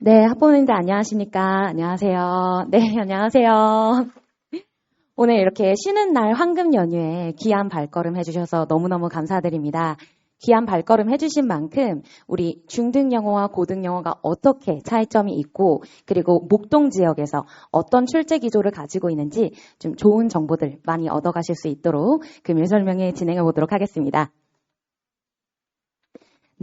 네, 학부모님들 안녕하십니까? 안녕하세요. 네, 안녕하세요. 오늘 이렇게 쉬는 날 황금 연휴에 귀한 발걸음 해주셔서 너무너무 감사드립니다. 귀한 발걸음 해주신 만큼 우리 중등 영어와 고등 영어가 어떻게 차이점이 있고 그리고 목동 지역에서 어떤 출제 기조를 가지고 있는지 좀 좋은 정보들 많이 얻어가실 수 있도록 금일 설명회 진행해 보도록 하겠습니다.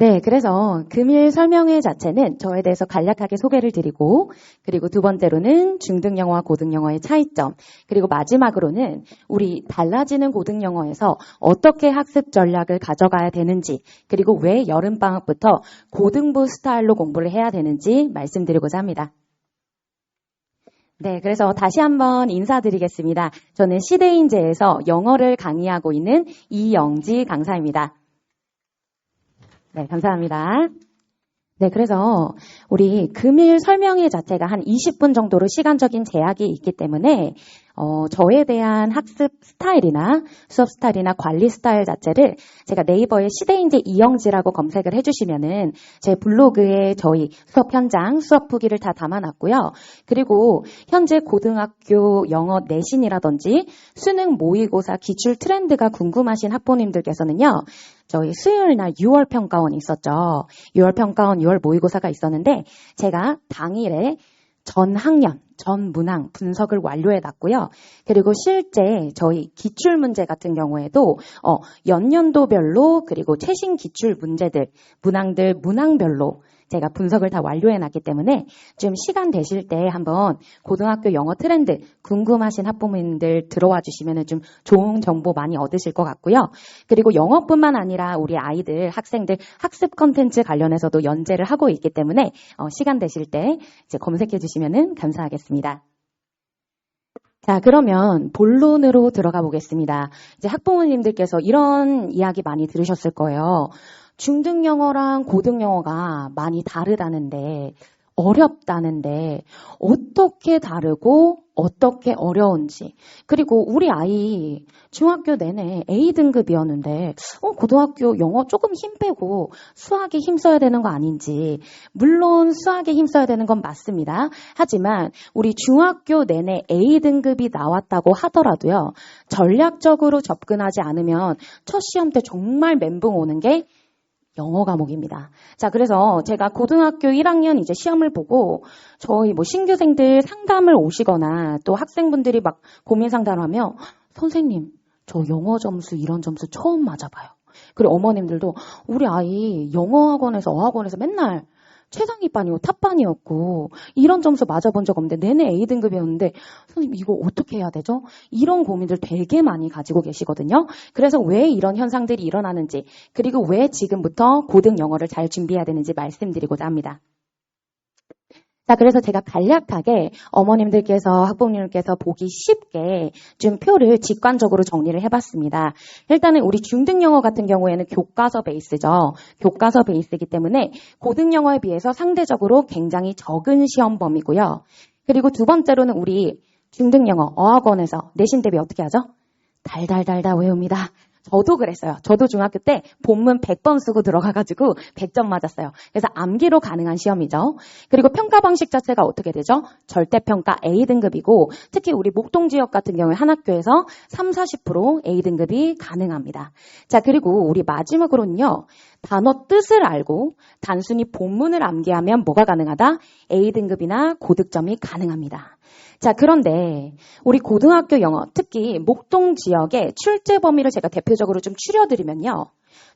네, 그래서 금일 설명회 자체는 저에 대해서 간략하게 소개를 드리고 그리고 두 번째로는 중등 영어와 고등 영어의 차이점 그리고 마지막으로는 우리 달라지는 고등 영어에서 어떻게 학습 전략을 가져가야 되는지 그리고 왜 여름방학부터 고등부 스타일로 공부를 해야 되는지 말씀드리고자 합니다. 네, 그래서 다시 한번 인사드리겠습니다. 저는 시대인재에서 영어를 강의하고 있는 이영지 강사입니다. 네, 감사합니다. 네, 그래서 우리 금일 설명회 자체가 한 20분 정도로 시간적인 제약이 있기 때문에 저에 대한 학습 스타일이나 수업 스타일이나 관리 스타일 자체를 제가 네이버에 시대인재 이영지라고 검색을 해주시면은 제 블로그에 저희 수업 현장, 수업 후기를 다 담아놨고요. 그리고 현재 고등학교 영어 내신이라든지 수능 모의고사 기출 트렌드가 궁금하신 학부모님들께서는요. 저희 수요일 날 6월 평가원이 있었죠. 6월 평가원, 6월 모의고사가 있었는데 제가 당일에 전 학년, 전 문항 분석을 완료해 놨고요. 그리고 실제 저희 기출 문제 같은 경우에도 연년도별로 그리고 최신 기출 문제들, 문항들 문항별로 제가 분석을 다 완료해 놨기 때문에 좀 시간 되실 때 한번 고등학교 영어 트렌드 궁금하신 학부모님들 들어와 주시면 좀 좋은 정보 많이 얻으실 것 같고요. 그리고 영어뿐만 아니라 우리 아이들, 학생들 학습 컨텐츠 관련해서도 연재를 하고 있기 때문에 시간 되실 때 이제 검색해 주시면 감사하겠습니다. 자, 그러면 본론으로 들어가 보겠습니다. 이제 학부모님들께서 이런 이야기 많이 들으셨을 거예요. 중등 영어랑 고등 영어가 많이 다르다는데, 어렵다는데, 어떻게 다르고 어떻게 어려운지. 그리고 우리 아이 중학교 내내 A등급이었는데, 고등학교 영어 조금 힘 빼고 수학에 힘써야 되는 거 아닌지. 물론 수학에 힘써야 되는 건 맞습니다. 하지만 우리 중학교 내내 A등급이 나왔다고 하더라도요, 전략적으로 접근하지 않으면 첫 시험 때 정말 멘붕 오는 게 영어 과목입니다. 자, 그래서 제가 고등학교 1학년 이제 시험을 보고 저희 신규생들 상담을 오시거나 또 학생분들이 막 고민 상담을 하면 선생님, 저 영어 점수 이런 점수 처음 맞아봐요. 그리고 어머님들도 우리 아이 영어 학원에서 어학원에서 맨날 최상위반이고 탑반이었고 이런 점수 맞아본 적 없는데 내내 A등급이었는데 선생님 이거 어떻게 해야 되죠? 이런 고민들 되게 많이 가지고 계시거든요. 그래서 왜 이런 현상들이 일어나는지 그리고 왜 지금부터 고등 영어를 잘 준비해야 되는지 말씀드리고자 합니다. 자, 그래서 제가 간략하게 어머님들께서 학부모님께서 보기 쉽게 좀 표를 직관적으로 정리를 해봤습니다. 일단은 우리 중등 영어 같은 경우에는 교과서 베이스죠. 교과서 베이스이기 때문에 고등 영어에 비해서 상대적으로 굉장히 적은 시험 범위고요. 그리고 두 번째로는 우리 중등 영어 어학원에서 내신 대비 어떻게 하죠? 달달달달 외웁니다. 저도 그랬어요. 저도 중학교 때 본문 100번 쓰고 들어가가지고 100점 맞았어요. 그래서 암기로 가능한 시험이죠. 그리고 평가 방식 자체가 어떻게 되죠? 절대평가 A등급이고 특히 우리 목동 지역 같은 경우에 한 학교에서 30-40% A등급이 가능합니다. 자, 그리고 우리 마지막으로는요. 단어 뜻을 알고 단순히 본문을 암기하면 뭐가 가능하다? A등급이나 고득점이 가능합니다. 자, 그런데 우리 고등학교 영어, 특히 목동 지역의 출제 범위를 제가 대표적으로 좀 추려드리면요.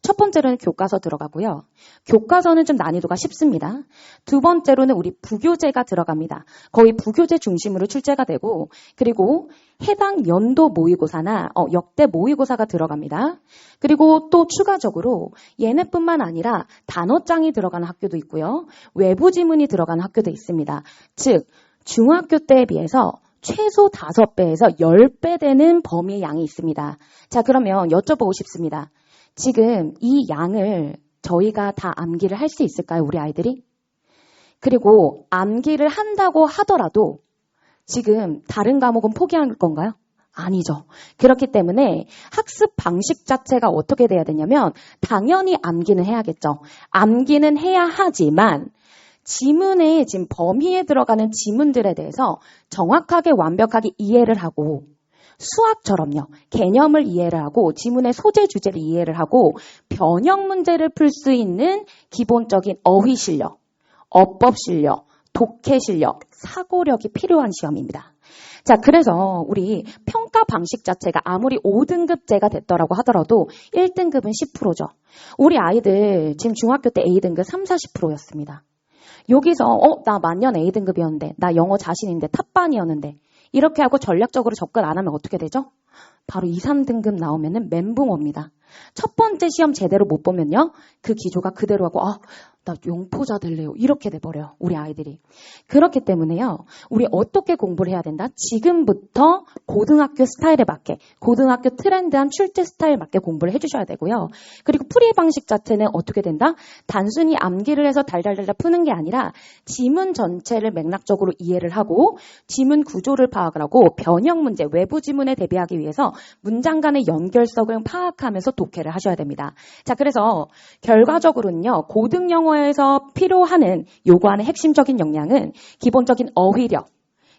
첫 번째로는 교과서 들어가고요. 교과서는 좀 난이도가 쉽습니다. 두 번째로는 우리 부교재가 들어갑니다. 거의 부교재 중심으로 출제가 되고 그리고 해당 연도 모의고사나 역대 모의고사가 들어갑니다. 그리고 또 추가적으로 얘네뿐만 아니라 단어장이 들어가는 학교도 있고요. 외부 지문이 들어가는 학교도 있습니다. 즉 중학교 때에 비해서 최소 5배에서 10배 되는 범위의 양이 있습니다. 자, 그러면 여쭤보고 싶습니다. 지금 이 양을 저희가 다 암기를 할 수 있을까요, 우리 아이들이? 그리고 암기를 한다고 하더라도 지금 다른 과목은 포기할 건가요? 아니죠. 그렇기 때문에 학습 방식 자체가 어떻게 돼야 되냐면 당연히 암기는 해야겠죠. 암기는 해야 하지만 지문의 지금 범위에 들어가는 지문들에 대해서 정확하게 완벽하게 이해를 하고 수학처럼요. 개념을 이해를 하고 지문의 소재 주제를 이해를 하고 변형 문제를 풀 수 있는 기본적인 어휘 실력, 어법 실력, 독해 실력, 사고력이 필요한 시험입니다. 자, 그래서 우리 평가 방식 자체가 아무리 5등급제가 됐더라고 하더라도 1등급은 10%죠. 우리 아이들 지금 중학교 때 A등급 30, 40%였습니다. 여기서 나 만년 A등급이었는데 나 영어 자신인데 탑반이었는데 이렇게 하고 전략적으로 접근 안 하면 어떻게 되죠? 바로 2, 3등급 나오면은 멘붕 옵니다. 첫 번째 시험 제대로 못 보면요. 그 기조가 그대로 하고 나 용포자 될래요. 이렇게 돼버려요. 우리 아이들이. 그렇기 때문에요. 우리 어떻게 공부를 해야 된다? 지금부터 고등학교 스타일에 맞게 고등학교 트렌드한 출제 스타일에 맞게 공부를 해주셔야 되고요. 그리고 풀이 방식 자체는 어떻게 된다? 단순히 암기를 해서 달달달달 푸는 게 아니라 지문 전체를 맥락적으로 이해를 하고 지문 구조를 파악을 하고 변형 문제, 외부 지문에 대비하기 위해서 문장 간의 연결성을 파악하면서 독해를 하셔야 됩니다. 자, 그래서 결과적으로는요. 고등 영어에서 필요하는 요구하는 핵심적인 역량은 기본적인 어휘력,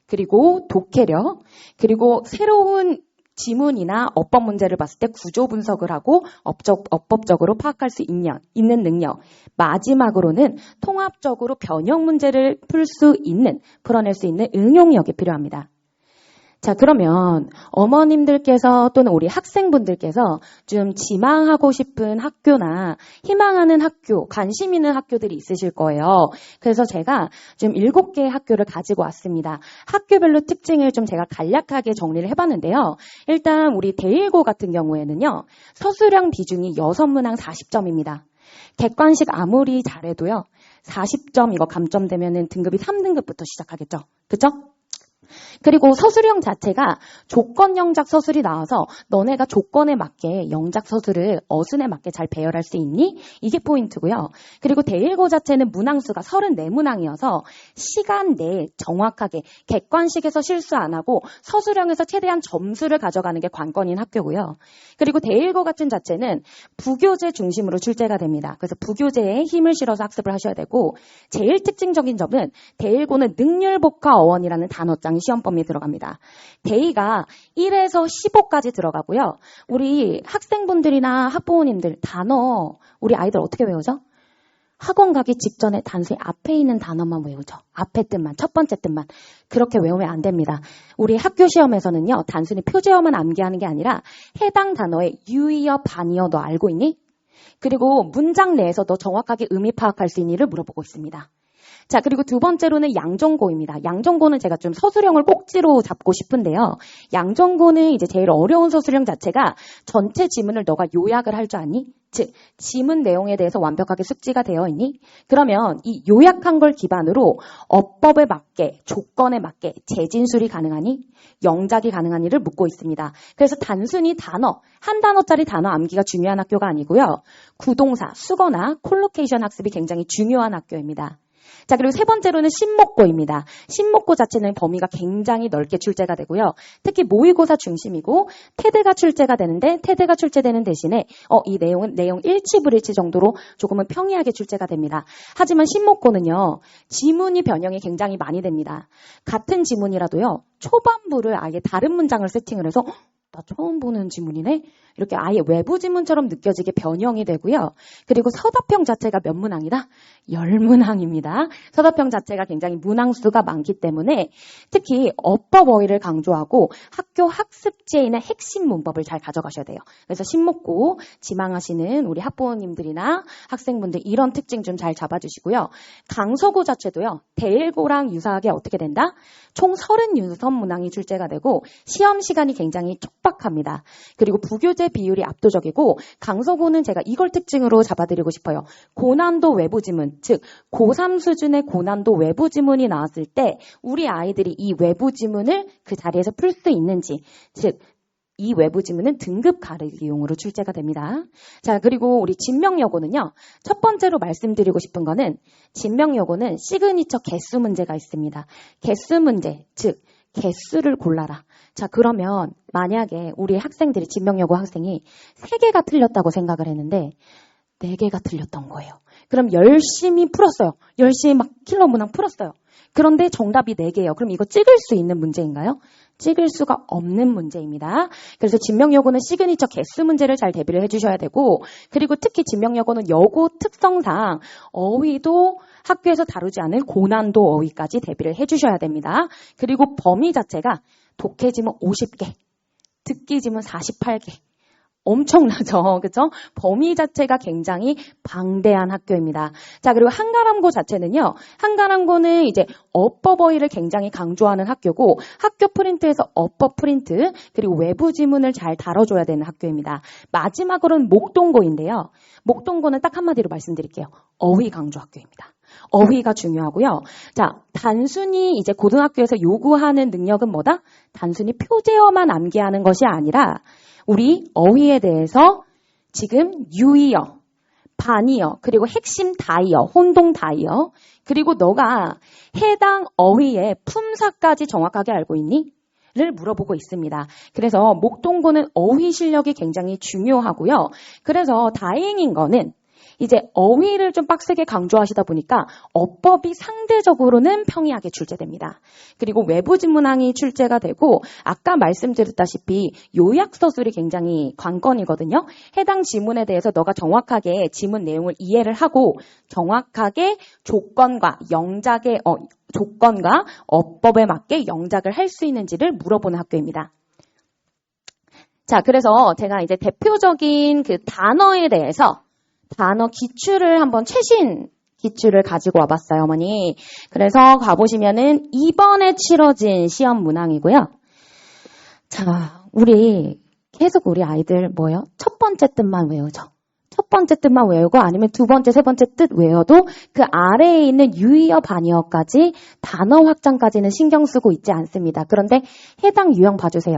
그리고 독해력, 그리고 새로운 지문이나 어법 문제를 봤을 때 구조 분석을 하고 어법적으로 파악할 수 있는 능력. 마지막으로는 통합적으로 변형 문제를 풀어낼 수 있는 응용력이 필요합니다. 자, 그러면 어머님들께서 또는 우리 학생분들께서 좀 지망하고 싶은 학교나 희망하는 학교, 관심 있는 학교들이 있으실 거예요. 그래서 제가 좀 7개의 학교를 가지고 왔습니다. 학교별로 특징을 좀 제가 간략하게 정리를 해봤는데요. 일단 우리 대일고 같은 경우에는요. 서술형 비중이 6문항 40점입니다. 객관식 아무리 잘해도요. 40점 이거 감점되면은 등급이 3등급부터 시작하겠죠. 그죠? 그리고 서술형 자체가 조건 영작 서술이 나와서 너네가 조건에 맞게 영작 서술을 어순에 맞게 잘 배열할 수 있니? 이게 포인트고요. 그리고 대일고 자체는 문항수가 34문항이어서 시간 내에 정확하게 객관식에서 실수 안 하고 서술형에서 최대한 점수를 가져가는 게 관건인 학교고요. 그리고 대일고 같은 자체는 부교재 중심으로 출제가 됩니다. 그래서 부교재에 힘을 실어서 학습을 하셔야 되고 제일 특징적인 점은 대일고는 능률복화 어원이라는 단어장이 시험 범위에 들어갑니다. 대의가 1에서 15까지 들어가고요. 우리 학생분들이나 학부모님들 단어 우리 아이들 어떻게 외우죠? 학원 가기 직전에 단순히 앞에 있는 단어만 외우죠. 앞에 뜻만, 첫 번째 뜻만. 그렇게 외우면 안 됩니다. 우리 학교 시험에서는요. 단순히 표제어만 암기하는 게 아니라 해당 단어의 유의어, 반의어 너 알고 있니? 그리고 문장 내에서 너 정확하게 의미 파악할 수 있니를 물어보고 있습니다. 자, 그리고 두 번째로는 양정고입니다. 양정고는 제가 좀 서술형을 꼭지로 잡고 싶은데요. 양정고는 이제 제일 어려운 서술형 자체가 전체 지문을 너가 요약을 할 줄 아니? 즉, 지문 내용에 대해서 완벽하게 숙지가 되어 있니? 그러면 이 요약한 걸 기반으로 어법에 맞게, 조건에 맞게 재진술이 가능하니? 영작이 가능하니를 묻고 있습니다. 그래서 단순히 단어, 한 단어짜리 단어 암기가 중요한 학교가 아니고요. 구동사, 수거나 콜로케이션 학습이 굉장히 중요한 학교입니다. 자, 그리고 세 번째로는 신목고입니다. 신목고 자체는 범위가 굉장히 넓게 출제가 되고요. 특히 모의고사 중심이고 테드가 출제가 되는데 테드가 출제되는 대신에 이 내용은 내용 일치불일치 정도로 조금은 평이하게 출제가 됩니다. 하지만 신목고는요. 지문이 변형이 굉장히 많이 됩니다. 같은 지문이라도요. 초반부를 아예 다른 문장을 세팅을 해서 나 처음 보는 지문이네? 이렇게 아예 외부 지문처럼 느껴지게 변형이 되고요. 그리고 서답형 자체가 몇 문항이다? 10문항입니다. 서답형 자체가 굉장히 문항수가 많기 때문에 특히 어법 어휘를 강조하고 학교 학습지에 있는 핵심 문법을 잘 가져가셔야 돼요. 그래서 신목고 지망하시는 우리 학부모님들이나 학생분들 이런 특징 좀 잘 잡아주시고요. 강서고 자체도요. 대일고랑 유사하게 어떻게 된다? 총 36문항이 출제가 되고 시험 시간이 굉장히 촉박합니다. 그리고 부교재 비율이 압도적이고 강서고는 제가 이걸 특징으로 잡아드리고 싶어요. 고난도 외부 지문, 즉 고3 수준의 고난도 외부 지문이 나왔을 때 우리 아이들이 이 외부 지문을 그 자리에서 풀 수 있는지, 즉 이 외부 지문은 등급 가리기용으로 출제가 됩니다. 자, 그리고 우리 진명여고는요. 첫 번째로 말씀드리고 싶은 거는 진명여고는 시그니처 개수 문제가 있습니다. 개수 문제, 즉 개수를 골라라. 자, 그러면 만약에 우리 학생들이 진명여고 학생이 3개가 틀렸다고 생각을 했는데 4개가 틀렸던 거예요. 그럼 열심히 풀었어요. 열심히 막 킬러 문항 풀었어요. 그런데 정답이 4개예요. 그럼 이거 찍을 수 있는 문제인가요? 찍을 수가 없는 문제입니다. 그래서 진명여고는 시그니처 개수 문제를 잘 대비를 해주셔야 되고, 그리고 특히 진명여고는 여고 특성상 어휘도 학교에서 다루지 않을 고난도 어휘까지 대비를 해주셔야 됩니다. 그리고 범위 자체가 독해 지문 50개, 듣기 지문 48개. 엄청나죠. 그렇죠? 범위 자체가 굉장히 방대한 학교입니다. 자, 그리고 한가람고 자체는요. 한가람고는 이제 어법 어휘를 굉장히 강조하는 학교고, 학교 프린트에서 어법 프린트, 그리고 외부 지문을 잘 다뤄줘야 되는 학교입니다. 마지막으로는 목동고인데요. 목동고는 딱 한마디로 말씀드릴게요. 어휘 강조 학교입니다. 어휘가 중요하고요. 자, 단순히 이제 고등학교에서 요구하는 능력은 뭐다? 단순히 표제어만 암기하는 것이 아니라 우리 어휘에 대해서 지금 유의어, 반의어, 그리고 핵심 다의어, 혼동 다의어, 그리고 너가 해당 어휘의 품사까지 정확하게 알고 있니? 를 물어보고 있습니다. 그래서 목동고는 어휘 실력이 굉장히 중요하고요. 그래서 다행인 거는 이제 어휘를 좀 빡세게 강조하시다 보니까 어법이 상대적으로는 평이하게 출제됩니다. 그리고 외부 지문항이 출제가 되고 아까 말씀드렸다시피 요약서술이 굉장히 관건이거든요. 해당 지문에 대해서 너가 정확하게 지문 내용을 이해를 하고 정확하게 조건과 조건과 어법에 맞게 영작을 할 수 있는지를 물어보는 학교입니다. 자, 그래서 제가 이제 대표적인 그 단어에 대해서 단어 기출을 한번 최신 기출을 가지고 와봤어요, 어머니. 그래서 가보시면은 이번에 치러진 시험 문항이고요. 자, 우리 계속 우리 아이들 뭐예요? 첫 번째 뜻만 외우죠. 첫 번째 뜻만 외우고 아니면 두 번째, 세 번째 뜻 외워도 그 아래에 있는 유의어, 반의어까지 단어 확장까지는 신경 쓰고 있지 않습니다. 그런데 해당 유형 봐주세요.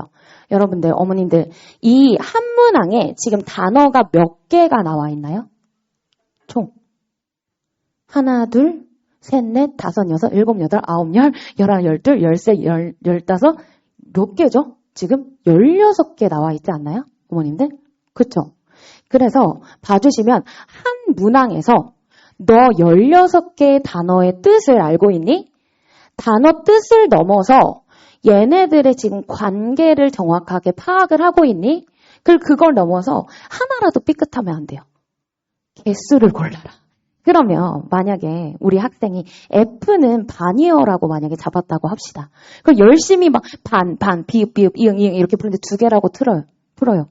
여러분들, 어머님들, 이 한 문항에 지금 단어가 몇 개가 나와 있나요? 총 하나, 둘, 셋, 넷, 다섯, 여섯, 일곱, 여덟, 아홉, 열, 열하나, 열둘, 열세, 열다섯 몇 개죠? 지금 16개 나와 있지 않나요? 어머님들? 그쵸? 그래서 봐주시면 한 문항에서 너 16개의 단어의 뜻을 알고 있니? 단어 뜻을 넘어서 얘네들의 지금 관계를 정확하게 파악을 하고 있니? 그걸 넘어서 하나라도 삐끗하면 안 돼요. 개수를 골라라. 그러면 만약에 우리 학생이 F는 반이어라고 만약에 잡았다고 합시다. 그럼 열심히 막 반, 비읍, 이응 이렇게 부르는데 2개라고 풀어요.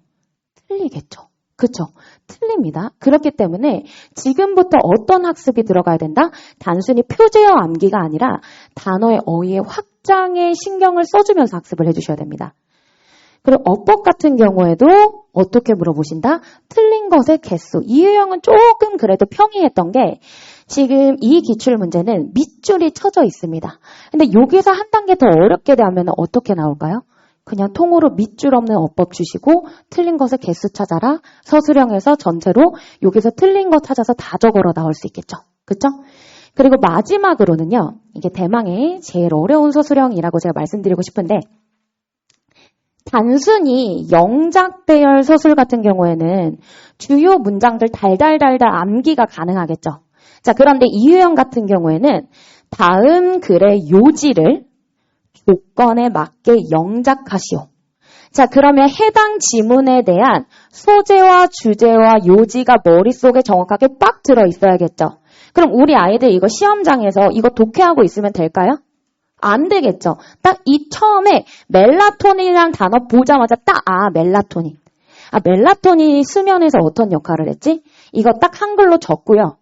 틀리겠죠. 그쵸? 틀립니다. 그렇기 때문에 지금부터 어떤 학습이 들어가야 된다? 단순히 표제어 암기가 아니라 단어의 어휘의 확장에 신경을 써주면서 학습을 해주셔야 됩니다. 그리고 어법 같은 경우에도 어떻게 물어보신다? 틀린 것의 개수. 이 유형은 조금 그래도 평이했던 게 지금 이 기출 문제는 밑줄이 쳐져 있습니다. 근데 여기서 한 단계 더 어렵게 되면 어떻게 나올까요? 그냥 통으로 밑줄 없는 어법 주시고 틀린 것의 개수 찾아라. 서술형에서 전체로 여기서 틀린 거 찾아서 다 적어러 나올 수 있겠죠. 그렇죠? 그리고 마지막으로는요. 이게 대망의 제일 어려운 서술형이라고 제가 말씀드리고 싶은데 단순히 영작 대열 서술 같은 경우에는 주요 문장들 달달달달 암기가 가능하겠죠. 자, 그런데 이 유형 같은 경우에는 다음 글의 요지를 조건에 맞게 영작하시오. 자, 그러면 해당 지문에 대한 소재와 주제와 요지가 머릿속에 정확하게 빡 들어 있어야겠죠. 그럼 우리 아이들 이거 시험장에서 이거 독해하고 있으면 될까요? 안 되겠죠. 딱 이 처음에 멜라토닌이라는 단어 보자마자 멜라토닌. 멜라토닌이 수면에서 어떤 역할을 했지? 이거 딱 한글로 적고요.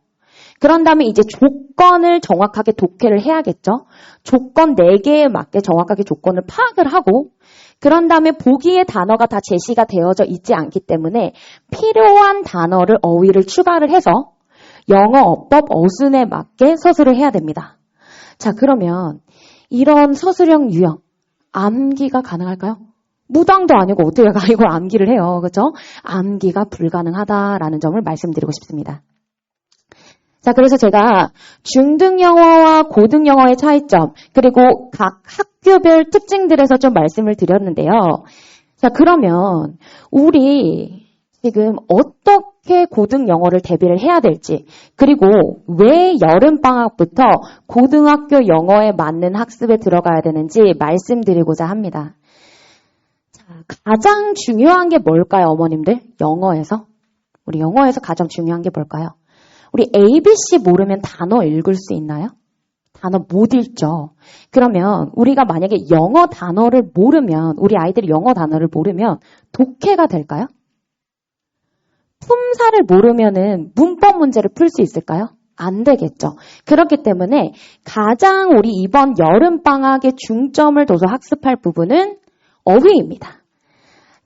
그런 다음에 이제 조건을 정확하게 독해를 해야겠죠. 조건 4개에 맞게 정확하게 조건을 파악을 하고 그런 다음에 보기에 단어가 다 제시가 되어져 있지 않기 때문에 필요한 단어를 어휘를 추가를 해서 영어 어법 어순에 맞게 서술을 해야 됩니다. 자, 그러면 이런 서술형 유형 암기가 가능할까요? 무당도 아니고 어떻게 이걸 암기를 해요. 그렇죠? 암기가 불가능하다라는 점을 말씀드리고 싶습니다. 자, 그래서 제가 중등 영어와 고등 영어의 차이점, 그리고 각 학교별 특징들에서 좀 말씀을 드렸는데요. 자, 그러면 우리 지금 어떻게 고등 영어를 대비를 해야 될지, 그리고 왜 여름방학부터 고등학교 영어에 맞는 학습에 들어가야 되는지 말씀드리고자 합니다. 자, 가장 중요한 게 뭘까요, 어머님들? 영어에서? 우리 영어에서 가장 중요한 게 뭘까요? 우리 ABC 모르면 단어 읽을 수 있나요? 단어 못 읽죠. 그러면 우리가 만약에 영어 단어를 모르면, 우리 아이들이 영어 단어를 모르면 독해가 될까요? 품사를 모르면은 문법 문제를 풀 수 있을까요? 안 되겠죠. 그렇기 때문에 가장 우리 이번 여름방학에 중점을 둬서 학습할 부분은 어휘입니다.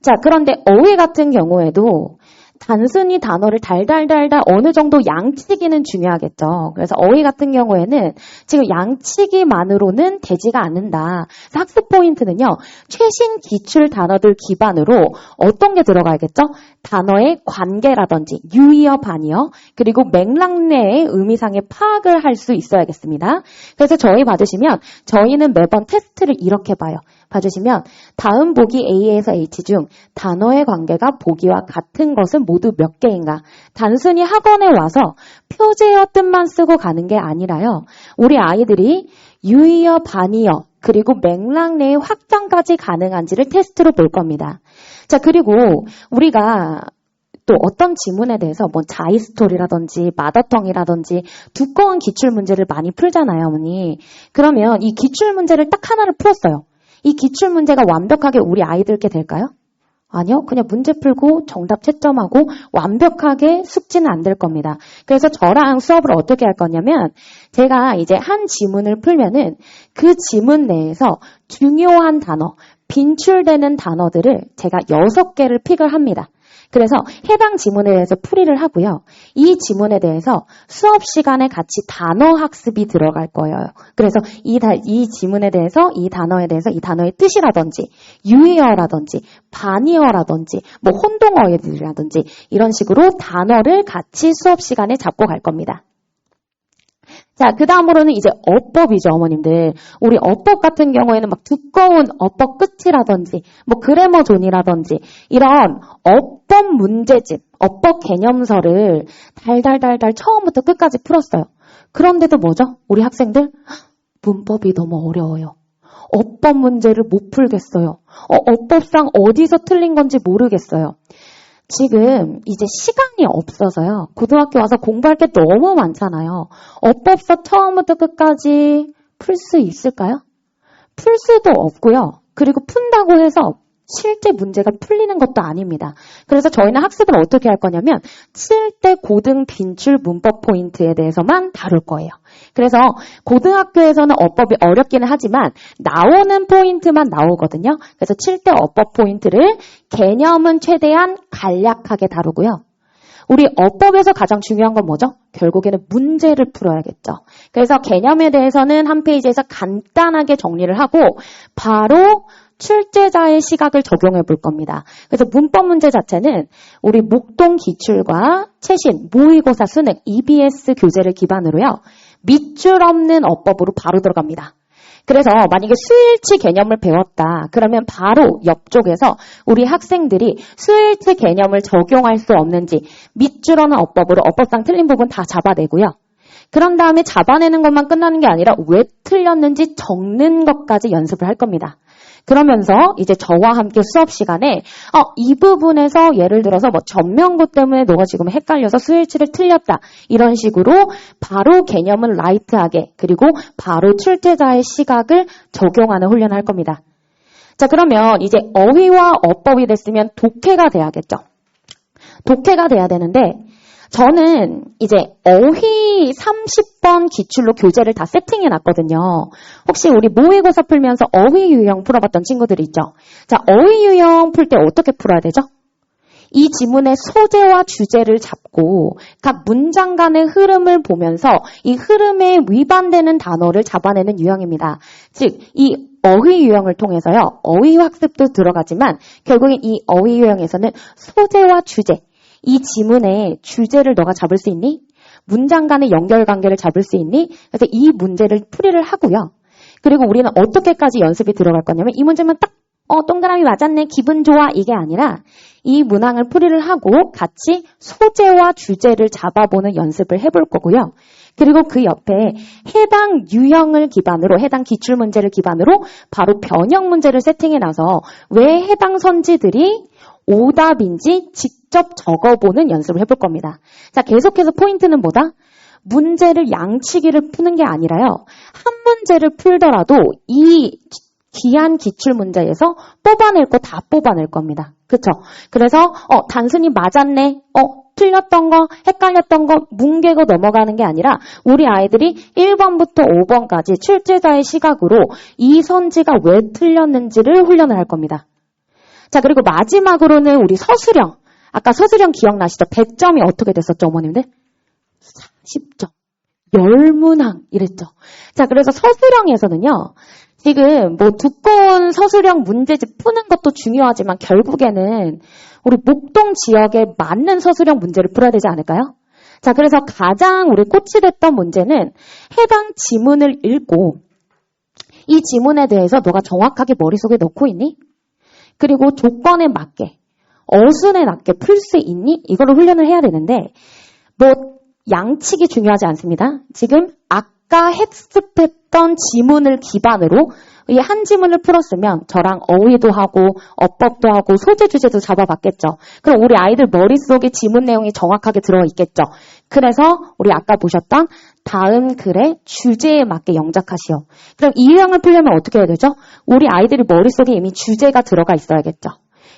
자, 그런데 어휘 같은 경우에도 단순히 단어를 달달달달 어느 정도 양치기는 중요하겠죠. 그래서 어휘 같은 경우에는 지금 양치기만으로는 되지가 않는다. 그래서 학습 포인트는요. 최신 기출 단어들 기반으로 어떤 게 들어가야겠죠? 단어의 관계라든지 유의어, 반의어, 그리고 맥락 내의 의미상의 파악을 할 수 있어야겠습니다. 그래서 저희 봐주시면 저희는 매번 테스트를 이렇게 봐요. 봐주시면 다음 보기 A에서 H 중 단어의 관계가 보기와 같은 것은 모두 몇 개인가? 단순히 학원에 와서 표제어 뜻만 쓰고 가는 게 아니라요. 우리 아이들이 유의어, 반의어, 그리고 맥락 내의 확장까지 가능한지를 테스트로 볼 겁니다. 자, 그리고 우리가 또 어떤 지문에 대해서 뭐 자이스토리라든지 마더텅이라든지 두꺼운 기출문제를 많이 풀잖아요, 어머니. 그러면 이 기출문제를 딱 하나를 풀었어요. 이 기출문제가 완벽하게 우리 아이들께 될까요? 아니요. 그냥 문제 풀고 정답 채점하고 완벽하게 숙지는 안 될 겁니다. 그래서 저랑 수업을 어떻게 할 거냐면 제가 이제 한 지문을 풀면은 그 지문 내에서 중요한 단어, 빈출되는 단어들을 제가 6개를 픽을 합니다. 그래서 해당 지문에 대해서 풀이를 하고요. 이 지문에 대해서 수업 시간에 같이 단어 학습이 들어갈 거예요. 그래서 이 지문에 대해서 이 단어에 대해서 이 단어의 뜻이라든지 유의어라든지 반의어라든지 뭐 혼동어들이라든지 이런 식으로 단어를 같이 수업 시간에 잡고 갈 겁니다. 자, 그 다음으로는 이제 어법이죠, 어머님들. 우리 어법 같은 경우에는 막 두꺼운 어법 끝이라든지, 뭐 그래머 존이라든지, 이런 어법 문제집, 어법 개념서를 달달달달 처음부터 끝까지 풀었어요. 그런데도 뭐죠? 우리 학생들? 문법이 너무 어려워요. 어법 문제를 못 풀겠어요. 어법상 어디서 틀린 건지 모르겠어요. 지금 이제 시간이 없어서요. 고등학교 와서 공부할 게 너무 많잖아요. 어법서 처음부터 끝까지 풀 수 있을까요? 풀 수도 없고요. 그리고 푼다고 해서 실제 문제가 풀리는 것도 아닙니다. 그래서 저희는 학습을 어떻게 할 거냐면 7대 고등 빈출 문법 포인트에 대해서만 다룰 거예요. 그래서 고등학교에서는 어법이 어렵기는 하지만 나오는 포인트만 나오거든요. 그래서 7대 어법 포인트를 개념은 최대한 간략하게 다루고요. 우리 어법에서 가장 중요한 건 뭐죠? 결국에는 문제를 풀어야겠죠. 그래서 개념에 대해서는 한 페이지에서 간단하게 정리를 하고 바로 출제자의 시각을 적용해 볼 겁니다. 그래서 문법 문제 자체는 우리 목동 기출과 최신, 모의고사, 수능, EBS 교재를 기반으로요. 밑줄 없는 어법으로 바로 들어갑니다. 그래서 만약에 수일치 개념을 배웠다. 그러면 바로 옆쪽에서 우리 학생들이 수일치 개념을 적용할 수 없는지 밑줄 없는 어법으로 어법상 틀린 부분 다 잡아내고요. 그런 다음에 잡아내는 것만 끝나는 게 아니라 왜 틀렸는지 적는 것까지 연습을 할 겁니다. 그러면서 이제 저와 함께 수업 시간에 이 부분에서 예를 들어서 뭐 전명구 때문에 너가 지금 헷갈려서 수일치를 틀렸다. 이런 식으로 바로 개념은 라이트하게 그리고 바로 출제자의 시각을 적용하는 훈련을 할 겁니다. 자, 그러면 이제 어휘와 어법이 됐으면 독해가 돼야겠죠. 독해가 돼야 되는데 저는 이제 어휘 30번 기출로 교재를 다 세팅해 놨거든요. 혹시 우리 모의고사 풀면서 어휘 유형 풀어봤던 친구들이 있죠? 자, 어휘 유형 풀 때 어떻게 풀어야 되죠? 이 지문의 소재와 주제를 잡고 각 문장 간의 흐름을 보면서 이 흐름에 위반되는 단어를 잡아내는 유형입니다. 즉, 이 어휘 유형을 통해서요. 어휘 학습도 들어가지만 결국엔 이 어휘 유형에서는 소재와 주제, 이 지문의 주제를 너가 잡을 수 있니? 문장 간의 연결관계를 잡을 수 있니? 그래서 이 문제를 풀이를 하고요. 그리고 우리는 어떻게까지 연습이 들어갈 거냐면 이 문제만 딱 동그라미 맞았네, 기분 좋아, 이게 아니라 이 문항을 풀이를 하고 같이 소재와 주제를 잡아보는 연습을 해볼 거고요. 그리고 그 옆에 해당 유형을 기반으로, 해당 기출문제를 기반으로 바로 변형 문제를 세팅해놔서 왜 해당 선지들이 오답인지 직접 적어보는 연습을 해볼 겁니다. 자, 계속해서 포인트는 뭐다? 문제를 양치기를 푸는 게 아니라요. 한 문제를 풀더라도 이 귀한 기출문제에서 뽑아낼 거 다 뽑아낼 겁니다. 그쵸? 그래서 단순히 맞았네, 틀렸던 거, 헷갈렸던 거 뭉개고 넘어가는 게 아니라 우리 아이들이 1번부터 5번까지 출제자의 시각으로 이 선지가 왜 틀렸는지를 훈련을 할 겁니다. 자, 그리고 마지막으로는 우리 서술형. 아까 서술형 기억나시죠? 100점이 어떻게 됐었죠, 어머님들? 40점. 10문항 이랬죠. 자, 그래서 서술형에서는요. 지금 뭐 두꺼운 서술형 문제집 푸는 것도 중요하지만 결국에는 우리 목동 지역에 맞는 서술형 문제를 풀어야 되지 않을까요? 자, 그래서 가장 우리 꽃이 됐던 문제는 해당 지문을 읽고 이 지문에 대해서 너가 정확하게 머릿속에 넣고 있니? 그리고 조건에 맞게, 어순에 맞게 풀 수 있니? 이거를 훈련을 해야 되는데 뭐 양측이 중요하지 않습니다. 지금 아까 학습했던 지문을 기반으로 이 한 지문을 풀었으면 저랑 어휘도 하고 어법도 하고 소재 주제도 잡아봤겠죠. 그럼 우리 아이들 머릿속에 지문 내용이 정확하게 들어있겠죠. 그래서 우리 아까 보셨던 다음 글의 주제에 맞게 영작하시오. 그럼 이 유형을 풀려면 어떻게 해야 되죠? 우리 아이들이 머릿속에 이미 주제가 들어가 있어야겠죠.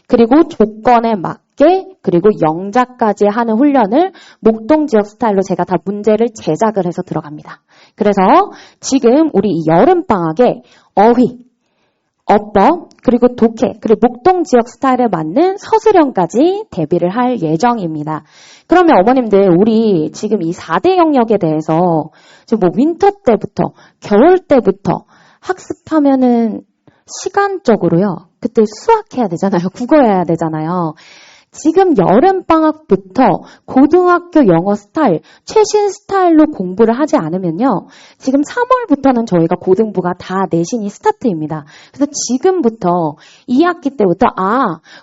그리고 조건에 맞게 그리고 영작까지 하는 훈련을 목동 지역 스타일로 제가 다 문제를 제작을 해서 들어갑니다. 그래서 지금 우리 이 여름방학에 어휘, 어법, 그리고 독해, 그리고 목동 지역 스타일에 맞는 서술형까지 대비를 할 예정입니다. 그러면 어머님들 우리 지금 이 4대 영역에 대해서 지금 뭐 윈터 때부터 겨울 때부터 학습하면은 시간적으로요. 그때 수학해야 되잖아요. 국어해야 되잖아요. 지금 여름방학부터 고등학교 영어 스타일, 최신 스타일로 공부를 하지 않으면요. 지금 3월부터는 저희가 고등부가 다 내신이 스타트입니다. 그래서 지금부터 2학기 때부터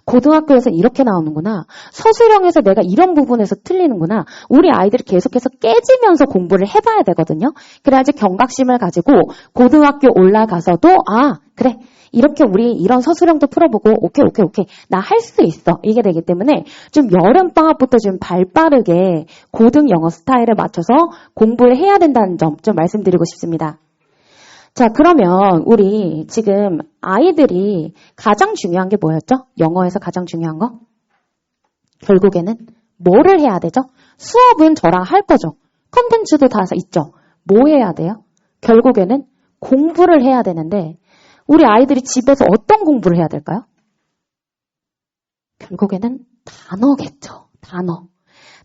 고등학교에서 이렇게 나오는구나. 서술형에서 내가 이런 부분에서 틀리는구나. 우리 아이들이 계속해서 깨지면서 공부를 해봐야 되거든요. 그래야지 경각심을 가지고 고등학교 올라가서도 그래. 이렇게 우리 이런 서술형도 풀어보고 오케이 나 할 수 있어 이게 되기 때문에 좀 여름방학부터 좀 발빠르게 고등 영어 스타일에 맞춰서 공부를 해야 된다는 점 좀 말씀드리고 싶습니다. 자, 그러면 우리 지금 아이들이 가장 중요한 게 뭐였죠? 영어에서 가장 중요한 거? 결국에는 뭐를 해야 되죠? 수업은 저랑 할 거죠. 컨텐츠도 다 있죠. 뭐 해야 돼요? 결국에는 공부를 해야 되는데 우리 아이들이 집에서 어떤 공부를 해야 될까요? 결국에는 단어겠죠.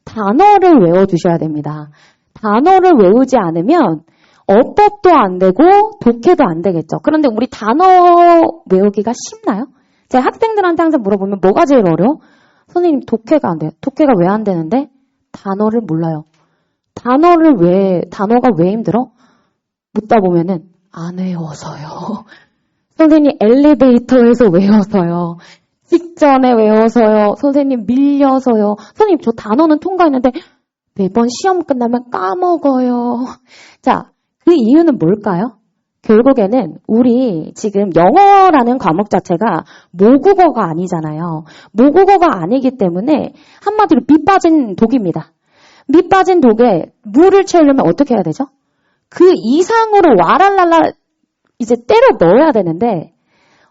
단어를 외워두셔야 됩니다. 단어를 외우지 않으면 어법도 안 되고 독해도 안 되겠죠. 그런데 우리 단어 외우기가 쉽나요? 제가 학생들한테 항상 물어보면 뭐가 제일 어려워? 선생님 독해가 안 돼요. 독해가 왜 안 되는데? 단어를 몰라요. 단어가 왜 힘들어? 묻다 보면은 안 외워서요. 선생님 엘리베이터에서 외워서요. 직전에 외워서요. 선생님 밀려서요. 선생님 저 단어는 통과했는데 매번 시험 끝나면 까먹어요. 자, 그 이유는 뭘까요? 결국에는 우리 지금 영어라는 과목 자체가 모국어가 아니잖아요. 모국어가 아니기 때문에 한마디로 밑 빠진 독입니다. 밑 빠진 독에 물을 채우려면 어떻게 해야 되죠? 그 이상으로 와랄랄라 이제 때려 넣어야 되는데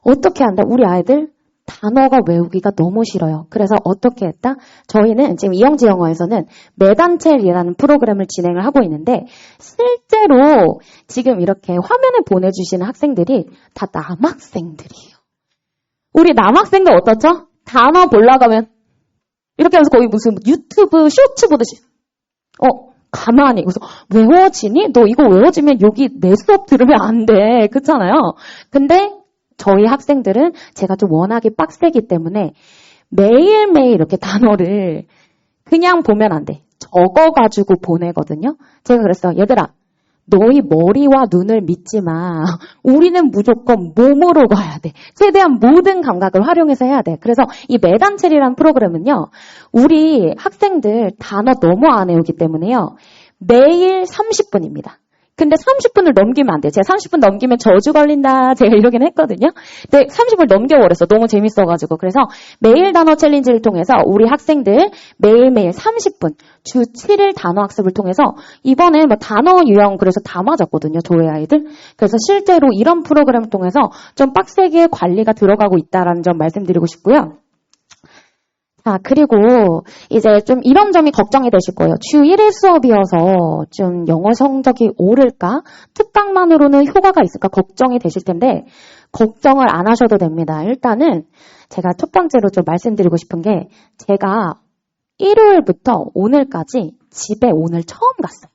어떻게 한다? 우리 아이들 단어가 외우기가 너무 싫어요. 그래서 어떻게 했다? 저희는 지금 이영지 영어에서는 매단첼이라는 프로그램을 진행을 하고 있는데 실제로 지금 이렇게 화면에 보내주시는 학생들이 다 남학생들이에요. 우리 남학생들 어떻죠? 단어 보려고 하면 이렇게 하면서 거의 무슨 유튜브 쇼츠 보듯이 가만히 그래서 외워지니? 너 이거 외워지면 여기 내 수업 들으면 안 돼. 그렇잖아요. 근데 저희 학생들은 제가 좀 워낙에 빡세기 때문에 매일매일 이렇게 단어를 그냥 보면 안 돼. 적어가지고 보내거든요. 제가 그랬어요. 얘들아, 너희 머리와 눈을 믿지 마. 우리는 무조건 몸으로 가야 돼. 최대한 모든 감각을 활용해서 해야 돼. 그래서 이 매단체리라는 프로그램은요. 우리 학생들 단어 너무 안 외우기 때문에요. 매일 30분입니다. 근데 30분을 넘기면 안 돼요. 제가 30분 넘기면 저주 걸린다. 제가 이러긴 했거든요. 근데 30분을 넘겨버렸어. 너무 재밌어가지고. 그래서 매일 단어 챌린지를 통해서 우리 학생들 매일매일 30분, 주 7일 단어 학습을 통해서 이번에 뭐 단어 유형 그래서 다 맞았거든요. 저희 아이들. 그래서 실제로 이런 프로그램을 통해서 좀 빡세게 관리가 들어가고 있다라는 점 말씀드리고 싶고요. 자, 그리고 이제 좀 이런 점이 걱정이 되실 거예요. 주 1일 수업이어서 좀 영어 성적이 오를까? 특강만으로는 효과가 있을까? 걱정이 되실 텐데 걱정을 안 하셔도 됩니다. 일단은 제가 첫 번째로 좀 말씀드리고 싶은 게 제가 일요일부터 오늘까지 집에 오늘 처음 갔어요.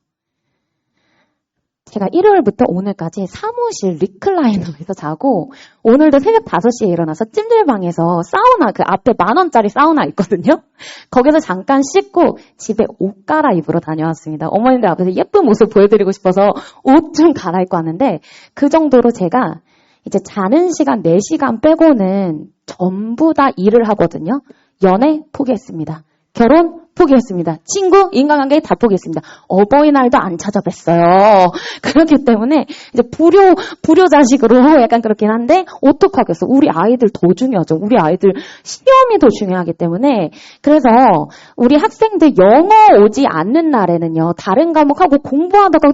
제가 일요일부터 오늘까지 사무실 리클라이너에서 자고 오늘도 새벽 5시에 일어나서 찜질방에서 사우나 그 앞에 10,000원짜리 사우나 있거든요. 거기서 잠깐 씻고 집에 옷 갈아입으러 다녀왔습니다. 어머님들 앞에서 예쁜 모습 보여드리고 싶어서 옷 좀 갈아입고 왔는데 그 정도로 제가 이제 자는 시간 4시간 빼고는 전부 다 일을 하거든요. 연애 포기했습니다. 결혼 포기했습니다. 친구, 인간관계 다 포기했습니다. 어버이날도 안 찾아뵀어요. 그렇기 때문에 이제 불효 자식으로 약간 그렇긴 한데 어떡하겠어. 우리 아이들 더 중요하죠. 우리 아이들 시험이 더 중요하기 때문에 그래서 우리 학생들 영어 오지 않는 날에는요. 다른 과목하고 공부하다가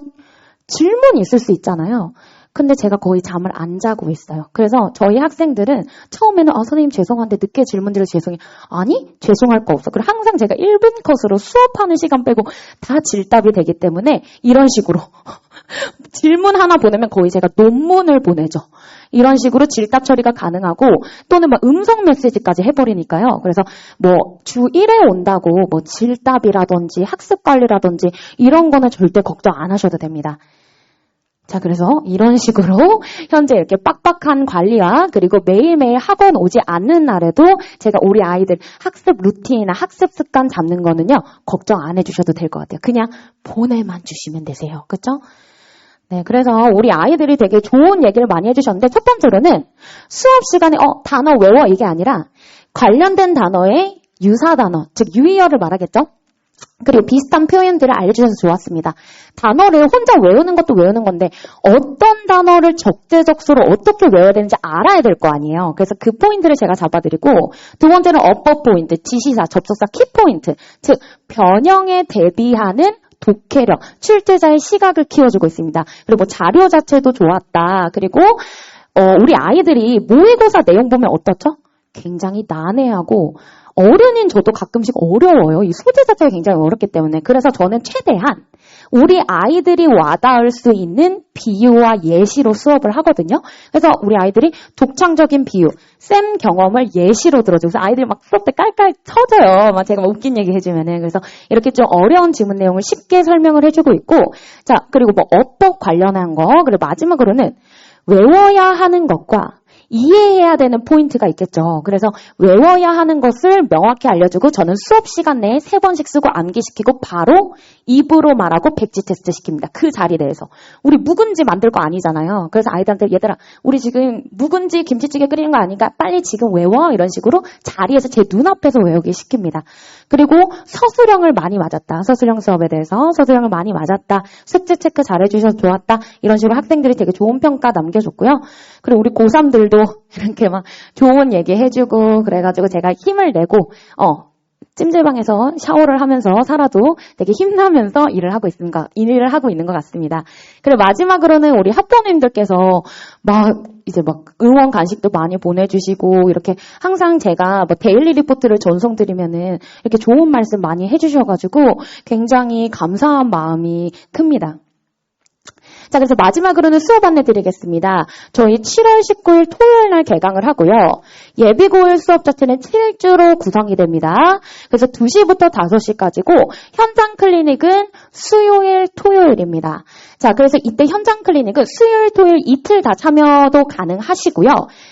질문이 있을 수 있잖아요. 근데 제가 거의 잠을 안 자고 있어요. 그래서 저희 학생들은 처음에는 선생님 죄송한데 늦게 질문 드려서 죄송해요. 아니 죄송할 거 없어. 그리고 항상 제가 1분 컷으로 수업하는 시간 빼고 다 질답이 되기 때문에 이런 식으로 질문 하나 보내면 거의 제가 논문을 보내죠. 이런 식으로 질답 처리가 가능하고 또는 막 음성 메시지까지 해버리니까요. 그래서 뭐 주 1회 온다고 뭐 질답이라든지 학습 관리라든지 이런 거는 절대 걱정 안 하셔도 됩니다. 자, 그래서 이런 식으로 현재 이렇게 빡빡한 관리와 그리고 매일매일 학원 오지 않는 날에도 제가 우리 아이들 학습 루틴이나 학습 습관 잡는 거는요. 걱정 안 해주셔도 될 것 같아요. 그냥 보내만 주시면 되세요. 그렇죠? 네, 그래서 우리 아이들이 되게 좋은 얘기를 많이 해주셨는데 첫 번째로는 수업 시간에 단어 외워 이게 아니라 관련된 단어의 유사 단어, 즉 유의어를 말하겠죠? 그리고 비슷한 표현들을 알려주셔서 좋았습니다. 단어를 혼자 외우는 것도 외우는 건데 어떤 단어를 적재적소로 어떻게 외워야 되는지 알아야 될 거 아니에요. 그래서 그 포인트를 제가 잡아드리고 두 번째는 어법 포인트, 지시사, 접속사, 키포인트, 즉 변형에 대비하는 독해력, 출제자의 시각을 키워주고 있습니다. 그리고 자료 자체도 좋았다. 그리고 우리 아이들이 모의고사 내용 보면 어떻죠? 굉장히 난해하고 어른인 저도 가끔씩 어려워요. 이 소재 자체가 굉장히 어렵기 때문에. 그래서 저는 최대한 우리 아이들이 와닿을 수 있는 비유와 예시로 수업을 하거든요. 그래서 우리 아이들이 독창적인 비유, 쌤 경험을 예시로 들어주고 아이들이 막 수업 때 깔깔 터져요. 막 제가 막 웃긴 얘기 해주면은. 그래서 이렇게 좀 어려운 지문 내용을 쉽게 설명을 해주고 있고, 자, 그리고 뭐 어법 관련한 거, 그리고 마지막으로는 외워야 하는 것과 이해해야 되는 포인트가 있겠죠. 그래서 외워야 하는 것을 명확히 알려주고 저는 수업 시간 내에 3번씩 쓰고 암기시키고 바로 입으로 말하고 백지 테스트 시킵니다. 그 자리 내에서. 우리 묵은지 만들 거 아니잖아요. 그래서 아이들한테 얘들아 우리 지금 묵은지 김치찌개 끓이는 거 아니니까 빨리 지금 외워 이런 식으로 자리에서 제 눈앞에서 외우기 시킵니다. 그리고 서술형을 많이 맞았다. 서술형 수업에 대해서 서술형을 많이 맞았다. 숙제 체크 잘해주셔서 좋았다. 이런 식으로 학생들이 되게 좋은 평가 남겨줬고요. 그리고 우리 고3들도 이렇게 막 좋은 얘기 해주고 그래가지고 제가 힘을 내고 찜질방에서 샤워를 하면서 살아도 되게 힘나면서 일을 하고 있는 것 같습니다. 그리고 마지막으로는 우리 학부모님들께서 이제 응원 간식도 많이 보내주시고 이렇게 항상 제가 데일리 리포트를 전송드리면은 이렇게 좋은 말씀 많이 해주셔가지고 굉장히 감사한 마음이 큽니다. 자, 그래서 마지막으로는 수업 안내 드리겠습니다. 저희 7월 19일 토요일 날 개강을 하고요. 예비고일 수업 자체는 7주로 구성이 됩니다. 그래서 2시부터 5시까지고 현장 클리닉은 수요일, 토요일입니다. 자, 그래서 이때 현장 클리닉은 수요일, 토요일 이틀 다 참여도 가능하시고요.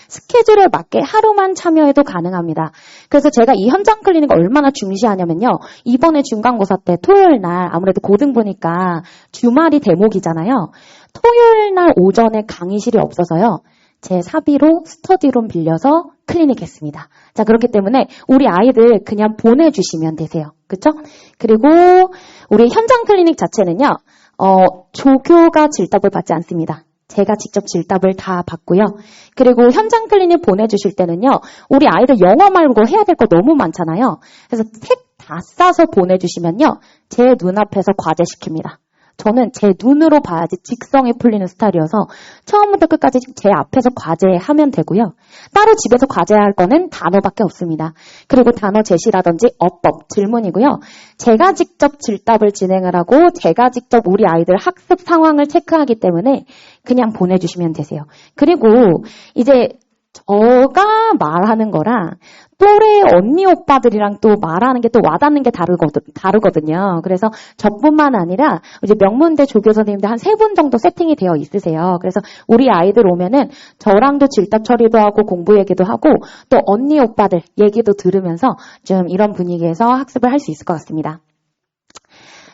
스케줄에 맞게 하루만 참여해도 가능합니다. 그래서 제가 이 현장 클리닉을 얼마나 중시하냐면요. 이번에 중간고사 때 토요일 날 아무래도 고등부니까 주말이 대목이잖아요. 토요일 날 오전에 강의실이 없어서요. 제 사비로 스터디룸 빌려서 클리닉 했습니다. 자, 그렇기 때문에 우리 아이들 그냥 보내주시면 되세요. 그쵸? 그리고 우리 현장 클리닉 자체는요. 조교가 질답을 받지 않습니다. 제가 직접 질답을 다 받고요. 그리고 현장 클리닉 보내주실 때는요. 우리 아이들 영어 말고 해야 될 거 너무 많잖아요. 그래서 책 다 싸서 보내주시면요. 제 눈앞에서 과제 시킵니다. 저는 제 눈으로 봐야지 직성이 풀리는 스타일이어서 처음부터 끝까지 제 앞에서 과제하면 되고요. 따로 집에서 과제할 거는 단어밖에 없습니다. 그리고 단어 제시라든지 어법, 질문이고요. 제가 직접 질답을 진행을 하고 제가 직접 우리 아이들 학습 상황을 체크하기 때문에 그냥 보내주시면 되세요. 그리고 이제 저가 말하는 거랑 또래 언니 오빠들이랑 또 말하는 게 또 와닿는 게 다르거든요. 그래서 저뿐만 아니라 이제 명문대 조교 선생님들 한 3분 정도 세팅이 되어 있으세요. 그래서 우리 아이들 오면은 저랑도 질답 처리도 하고 공부 얘기도 하고 또 언니 오빠들 얘기도 들으면서 좀 이런 분위기에서 학습을 할 수 있을 것 같습니다.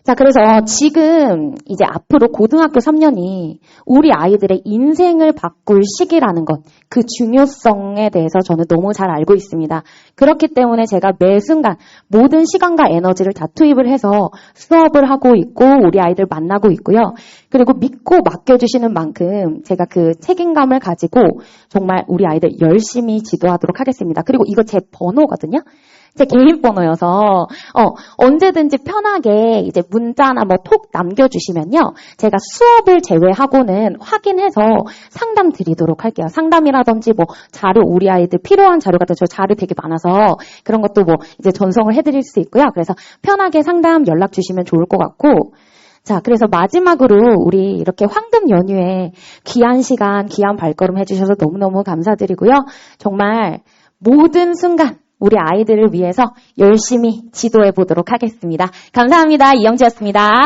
자, 그래서 지금 이제 앞으로 고등학교 3년이 우리 아이들의 인생을 바꿀 시기라는 것, 그 중요성에 대해서 저는 너무 잘 알고 있습니다. 그렇기 때문에 제가 매 순간 모든 시간과 에너지를 다 투입을 해서 수업을 하고 있고 우리 아이들 만나고 있고요. 그리고 믿고 맡겨주시는 만큼 제가 그 책임감을 가지고 정말 우리 아이들 열심히 지도하도록 하겠습니다. 그리고 이거 제 번호거든요. 제 개인 번호여서 언제든지 편하게 이제 문자나 뭐 톡 남겨주시면요. 제가 수업을 제외하고는 확인해서 상담 드리도록 할게요. 상담이라든지 뭐 자료, 우리 아이들 필요한 자료 같은 저 자료 되게 많아서 그런 것도 뭐 이제 전송을 해드릴 수 있고요. 그래서 편하게 상담 연락 주시면 좋을 것 같고 자, 그래서 마지막으로 우리 이렇게 황금 연휴에 귀한 시간, 귀한 발걸음 해주셔서 너무너무 감사드리고요. 정말 모든 순간 우리 아이들을 위해서 열심히 지도해 보도록 하겠습니다. 감사합니다. 이영지였습니다.